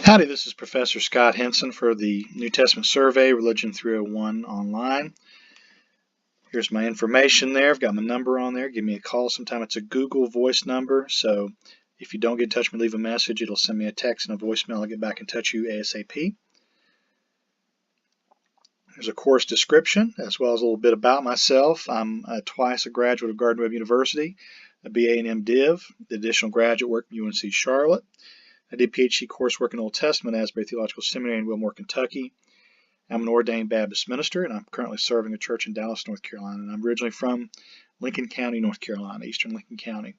Howdy, this is Professor Scott Henson for the New Testament Survey, Religion 301 online. Here's my information there. I've got my number on there. Give me a call sometime. It's a Google voice number, so if you don't get in touch with me, leave a message. It'll send me a text and a voicemail. I'll get back in touch with you ASAP. There's a course description as well as a little bit about myself. I'm twice a graduate of Gardner-Webb University, a BA in MDiv, the additional graduate work from UNC Charlotte. I did PhD coursework in Old Testament at Asbury Theological Seminary in Wilmore, Kentucky. I'm an ordained Baptist minister, and I'm currently serving a church in Dallas, North Carolina. And I'm originally from Lincoln County, North Carolina, eastern Lincoln County.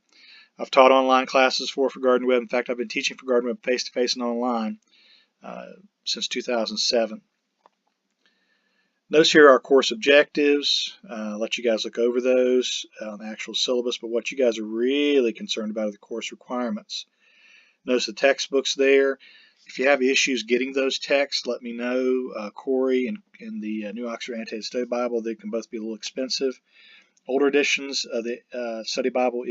I've taught online classes for Gardner-Webb. In fact, I've been teaching for Gardner-Webb face-to-face and online since 2007. Notice here our course objectives. I'll let you guys look over those on the actual syllabus, but what you guys are really concerned about are the course requirements. Notice the textbooks there. If you have issues getting those texts, let me know. Corey and the New Oxford Annotated Study Bible, they can both be a little expensive. Older editions of the Study Bible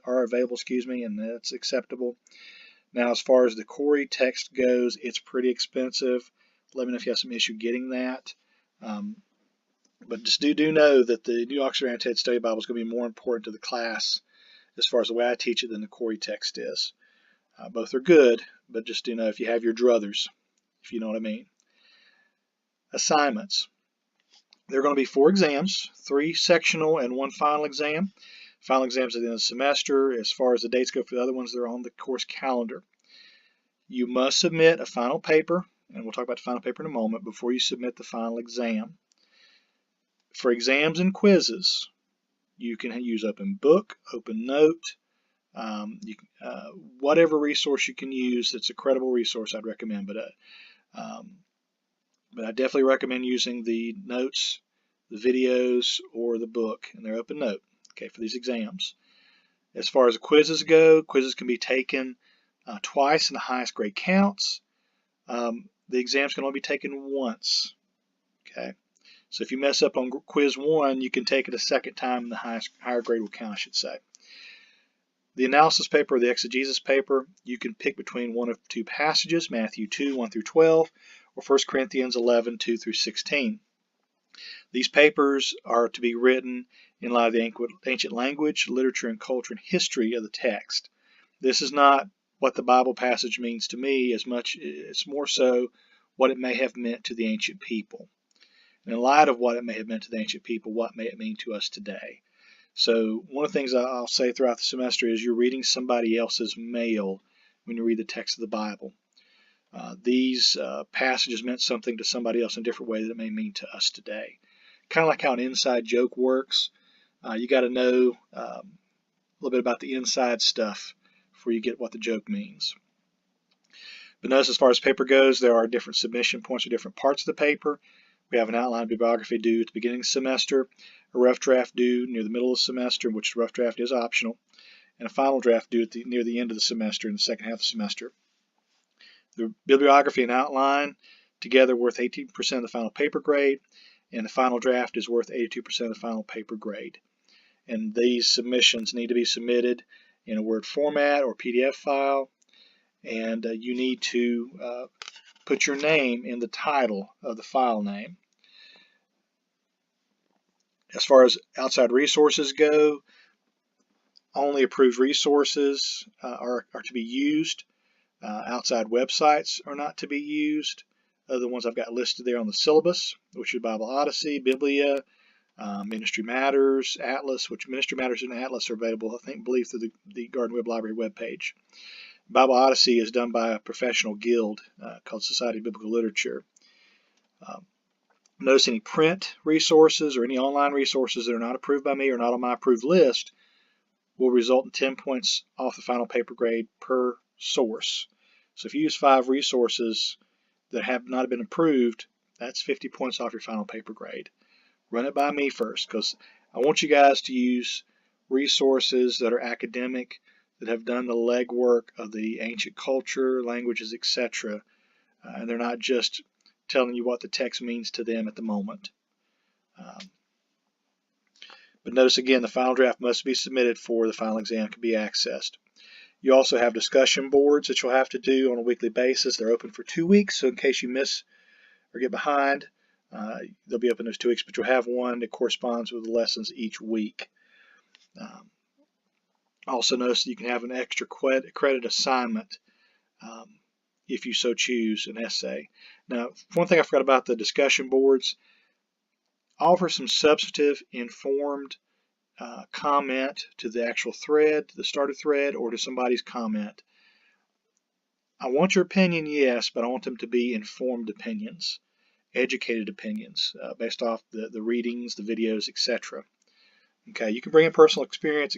are available, and that's acceptable. Now, as far as the Corey text goes, it's pretty expensive. Let me know if you have some issue getting that. But just do know that the New Oxford Annotated Study Bible is going to be more important to the class as far as the way I teach it than the Corey text is. Both are good, but just do know if you have your druthers, if you know what I mean. Assignments. There are going to be 4 exams, 3 sectional and 1 final exam. Final exams at the end of the semester. As far as the dates go for the other ones, they're on the course calendar. You must submit a final paper, and we'll talk about the final paper in a moment, before you submit the final exam. For exams and quizzes, you can use Open Book, Open Note, whatever resource you can use that's a credible resource, I'd recommend. But I definitely recommend using the notes, the videos, or the book, and their Open Note, okay, for these exams. As far as the quizzes go, quizzes can be taken twice, and the highest grade counts. The exams can only be taken once, okay? So if you mess up on quiz 1, you can take it a second time, and the higher grade will count, I should say. The analysis paper or the exegesis paper, you can pick between one of 2 passages, Matthew 2, 1 through 12, or 1 Corinthians 11, 2 through 16. These papers are to be written in light of the ancient language, literature, and culture and history of the text. This is not what the Bible passage means to me as much, it's more so what it may have meant to the ancient people. And in light of what it may have meant to the ancient people, what may it mean to us today? So one of the things I'll say throughout the semester is you're reading somebody else's mail when you read the text of the Bible. These passages meant something to somebody else in a different way that it may mean to us today. Kind of like how an inside joke works. You got to know a little bit about the inside stuff before you get what the joke means. But notice as far as paper goes, there are different submission points for different parts of the paper. We have an outline bibliography due at the beginning of the semester, a rough draft due near the middle of the semester, in which the rough draft is optional, and a final draft due near the end of the semester in the second half of the semester. The bibliography and outline together worth 18% of the final paper grade, and the final draft is worth 82% of the final paper grade. And these submissions need to be submitted in a Word format or PDF file, and you need to put your name in the title of the file name. As far as outside resources go, only approved resources are to be used. Outside websites are not to be used. The ones I've got listed there on the syllabus, which is Bible Odyssey, Biblia, Ministry Matters, Atlas, which Ministry Matters and Atlas are available, I believe, through the Gardner-Webb Library webpage. Bible Odyssey is done by a professional guild called Society of Biblical Literature. Notice any print resources or any online resources that are not approved by me or not on my approved list will result in 10 points off the final paper grade per source. So if you use 5 resources that have not been approved, that's 50 points off your final paper grade. Run it by me first, because I want you guys to use resources that are academic, that have done the legwork of the ancient culture, languages, etc. And they're not just telling you what the text means to them at the moment. But notice again, the final draft must be submitted for the final exam can be accessed. You also have discussion boards that you'll have to do on a weekly basis. They're open for 2 weeks, so in case you miss or get behind, they'll be open those 2 weeks, but you'll have one that corresponds with the lessons each week. Also notice that you can have an extra credit assignment if you so choose, an essay. Now, one thing I forgot about the discussion boards, offer some substantive, informed comment to the actual thread, the starter thread, or to somebody's comment. I want your opinion, yes, but I want them to be informed opinions, educated opinions, based off the readings, the videos, etc. Okay, you can bring in personal experience,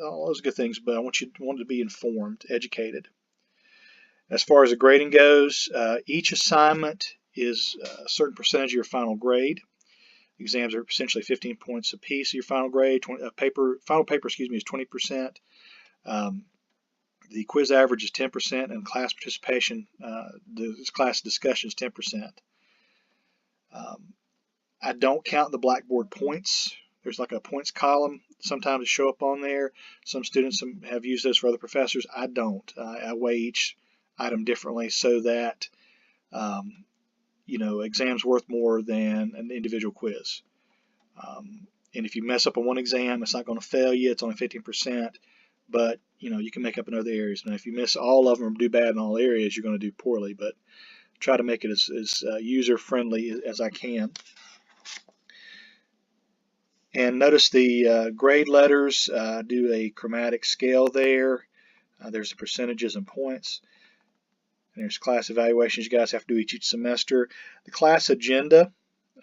all those good things, but I want it to be informed, educated. As far as the grading goes, each assignment is a certain percentage of your final grade. Exams are essentially 15 points a piece of your final grade. Final paper, is 20%. The quiz average is 10%, and class participation, the class discussion is 10%. I don't count the Blackboard points. There's like a points column sometimes to show up on there. Some students have used those for other professors. I don't. I weigh each item differently so that exam's worth more than an individual quiz. And if you mess up on one exam, it's not going to fail you. It's only 15%, but you can make up in other areas. Now, if you miss all of them or do bad in all areas, you're going to do poorly. But try to make it as user-friendly as I can. And notice the grade letters do a chromatic scale there. There's the percentages and points. And there's class evaluations you guys have to do each semester. The class agenda,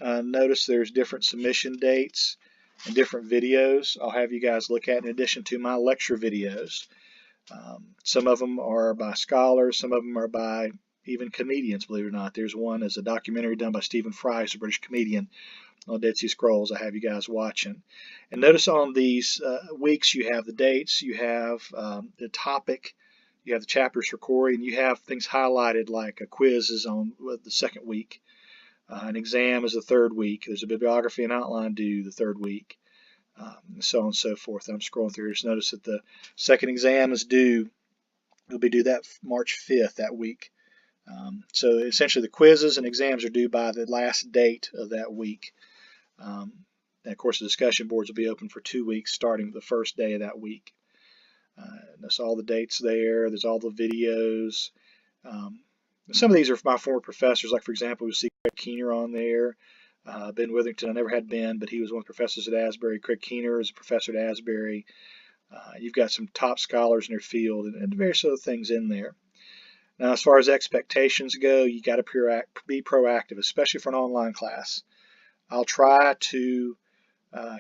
notice there's different submission dates and different videos I'll have you guys look at in addition to my lecture videos. Some of them are by scholars, some of them are by even comedians, believe it or not. There's one as a documentary done by Stephen Fry, who's a British comedian, on Dead Sea Scrolls. I have you guys watching. And notice on these weeks you have the dates, you have the topic, you have the chapters for Corey, and you have things highlighted like a quiz is on the second week. An exam is the third week. There's a bibliography and outline due the third week, and so on and so forth. And I'm scrolling through here. Just notice that the second exam is due. It'll be due that March 5th that week. So essentially the quizzes and exams are due by the last date of that week. And of course the discussion boards will be open for 2 weeks starting the first day of that week. That's all the dates there. There's all the videos. Some of these are my former professors, like for example, we see Craig Keener on there. Ben Witherington, I never had Ben, but he was one of the professors at Asbury. Craig Keener is a professor at Asbury. You've got some top scholars in their field and various other things in there. Now, as far as expectations go, you got to be proactive, especially for an online class. I'll try to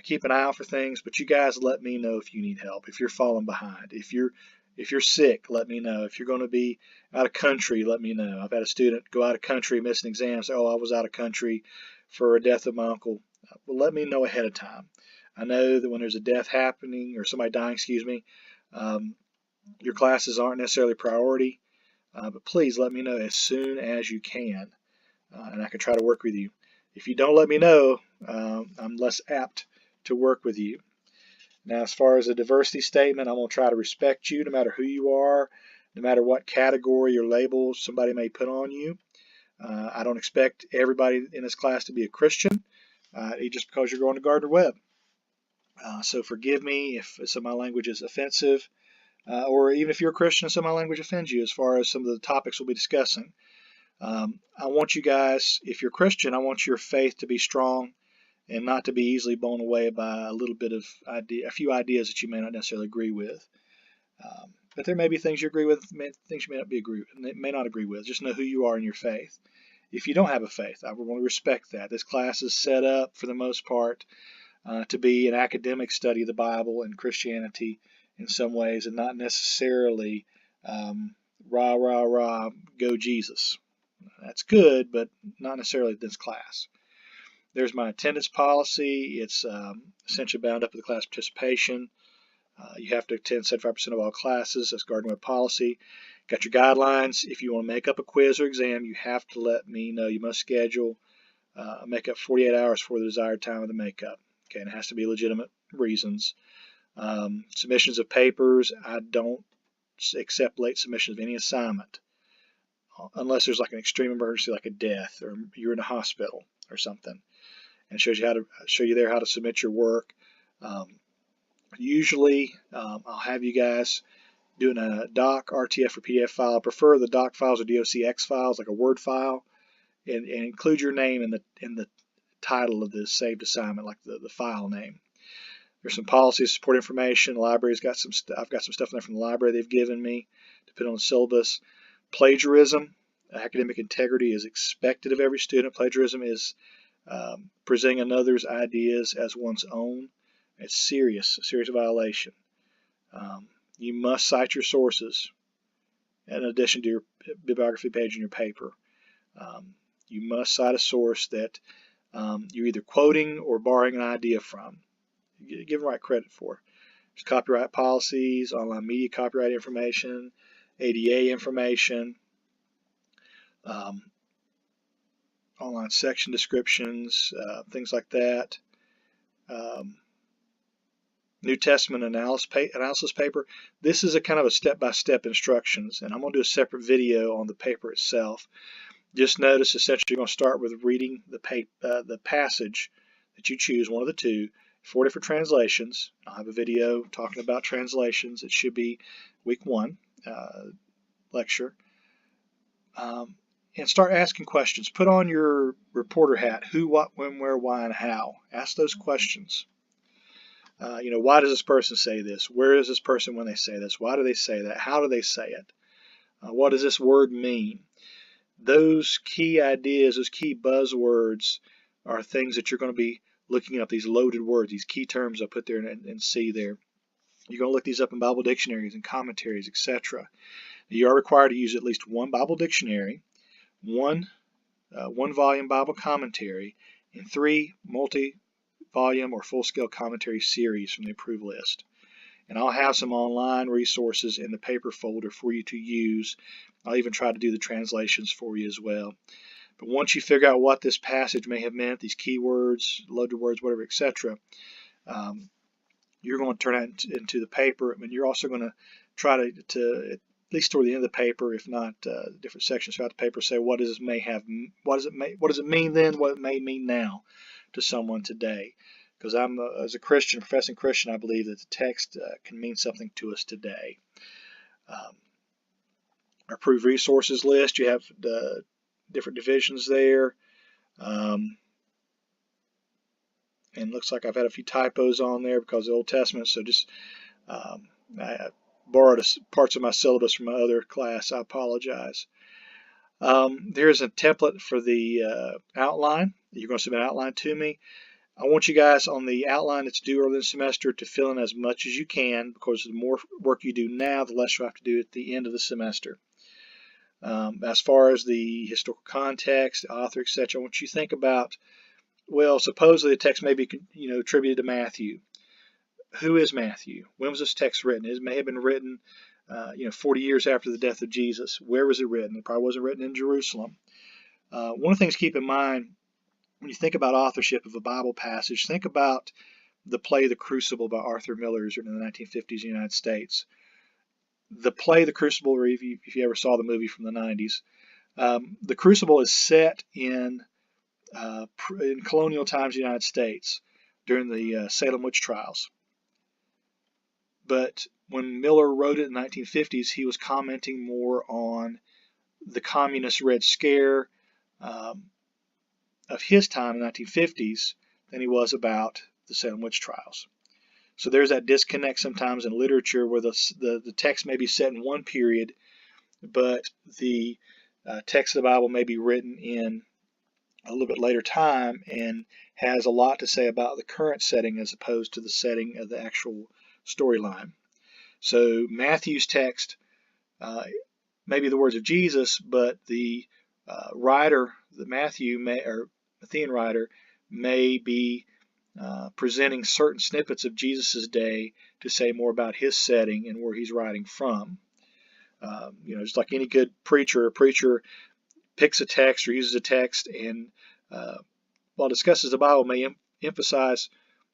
keep an eye out for things, but you guys let me know if you need help, if you're falling behind. If you're sick, let me know. If you're going to be out of country, let me know. I've had a student go out of country, miss an exam, say, oh, I was out of country for a death of my uncle. Well, let me know ahead of time. I know that when there's a death happening, or somebody dying, your classes aren't necessarily priority, but please let me know as soon as you can, and I can try to work with you. If you don't let me know, I'm less apt to work with you. Now, as far as a diversity statement, I'm going to try to respect you no matter who you are, no matter what category or label somebody may put on you. I don't expect everybody in this class to be a Christian just because you're going to Gardner-Webb. So forgive me if some of my language is offensive, or even if you're a Christian, some of my language offends you as far as some of the topics we'll be discussing. I want you guys, if you're Christian, I want your faith to be strong and not to be easily blown away by a few ideas that you may not necessarily agree with. But there may be things you agree with, things you may not agree with. Just know who you are in your faith. If you don't have a faith, I want to respect that. This class is set up, for the most part, to be an academic study of the Bible and Christianity in some ways, and not necessarily rah, rah, rah, go Jesus. That's good, but not necessarily this class. There's my attendance policy. It's essentially bound up with the class participation. You have to attend 75% of all classes. That's Gardner-Webb policy. Got your guidelines. If you want to make up a quiz or exam, you have to let me know. You must schedule make up 48 hours for the desired time of the makeup. Okay, and it has to be legitimate reasons. Submissions of papers, I don't accept late submission of any assignment unless there's like an extreme emergency, like a death, or you're in a hospital or something. And it shows you how to submit your work. Usually, I'll have you guys doing a doc, RTF, or PDF file. I prefer the doc files or docx files, like a Word file, and include your name in the title of the saved assignment, like the file name. There's some policy support information. The library's got some stuff. I've got some stuff in there from the library they've given me, depending on the syllabus. Plagiarism, academic integrity is expected of every student. Plagiarism is presenting another's ideas as one's own. It's a serious violation. You must cite your sources in addition to your bibliography page in your paper. You must cite a source that you're either quoting or borrowing an idea from. Give them right credit for. There's copyright policies, online media copyright information, ADA information, online section descriptions, things like that. New Testament analysis paper. This is a kind of a step-by-step instructions, and I'm going to do a separate video on the paper itself. Just notice essentially you're going to start with reading the passage that you choose, one of the two, 4 different translations. I'll have a video talking about translations. It should be week 1 lecture. And start asking questions. Put on your reporter hat. Who, what, when, where, why, and how. Ask those questions. Why does this person say this? Where is this person when they say this? Why do they say that? How do they say it? What does this word mean? Those key ideas, those key buzzwords are things that you're going to be looking up, these loaded words, these key terms I put there and see there. You're going to look these up in Bible dictionaries and commentaries, etc. You are required to use at least one Bible dictionary, one volume Bible commentary, and 3 multi-volume or full-scale commentary series from the approved list. And I'll have some online resources in the paper folder for you to use. I'll even try to do the translations for you as well. But once you figure out what this passage may have meant, these keywords, loaded words, whatever, etc., you're going to turn that into the paper. And you're also going to try to at least toward the end of the paper, if not different sections throughout the paper, say what does it mean then, what it may mean now to someone today. Because as a Christian, professing Christian, I believe that the text can mean something to us today. Our approved resources list, you have the different divisions there. And looks like I've had a few typos on there because of the Old Testament, so just I borrowed parts of my syllabus from my other class. I apologize. There's a template for the outline. You're going to submit an outline to me. I want you guys on the outline that's due early in the semester to fill in as much as you can, because the more work you do now, the less you have to do at the end of the semester. As far as the historical context, the author, etc., I want you to think about, well, supposedly the text may be attributed to Matthew. Who is Matthew? When was this text written? It may have been written 40 years after the death of Jesus. Where was it written? It probably wasn't written in Jerusalem. One of the things to keep in mind when you think about authorship of a Bible passage, think about the play The Crucible by Arthur Miller, written in the 1950s in the United States. The play The Crucible, or if you ever saw the movie from the 90s, The Crucible is set in colonial times in the United States during the Salem witch trials. But when Miller wrote it in the 1950s, he was commenting more on the communist Red Scare of his time in the 1950s than he was about the Salem witch trials. So there's that disconnect sometimes in literature where the text may be set in one period, but the text of the Bible may be written in a little bit later time and has a lot to say about the current setting as opposed to the setting of the actual storyline. So Matthew's text may be the words of Jesus, but the writer, the Matthean writer, may be presenting certain snippets of Jesus's day to say more about his setting and where he's writing from. Just like any good preacher, a preacher picks a text or uses a text and while discusses the Bible may emphasize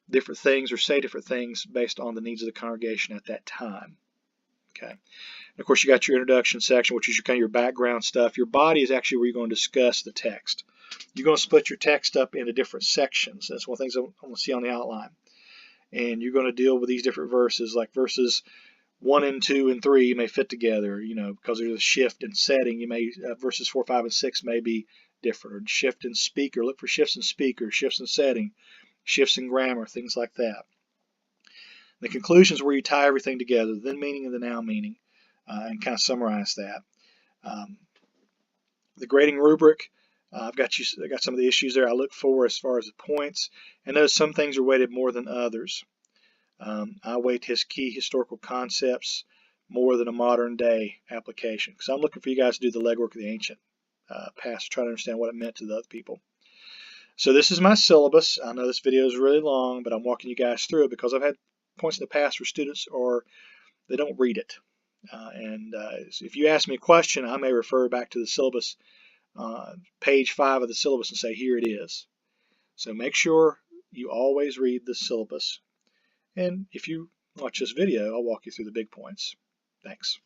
different things or say different things based on the needs of the congregation at that time. Okay. And of course, you got your introduction section, which is your kind of your background stuff. Your body is actually where you're going to discuss the text. You're going to split your text up into different sections. That's one of the things I want to see on the outline. And you're going to deal with these different verses, like verses 1 and 2 and 3 may fit together, because there's a shift in setting. You may verses 4, 5, and 6 may be different, or shift in speaker. Look for shifts in speaker, shifts in setting, shifts in grammar, things like that. The conclusion is where you tie everything together, the then meaning and the now meaning, and kind of summarize that. The grading rubric, I got some of the issues there I look for as far as the points. And notice some things are weighted more than others. I weight his key historical concepts more than a modern day application, because I'm looking for you guys to do the legwork of the ancient past to try to understand what it meant to the other people. So this is my syllabus. I know this video is really long, but I'm walking you guys through it because I've had points in the past where students they don't read it. If you ask me a question, I may refer back to the syllabus, page 5 of the syllabus, and say, here it is. So make sure you always read the syllabus. And if you watch this video, I'll walk you through the big points. Thanks.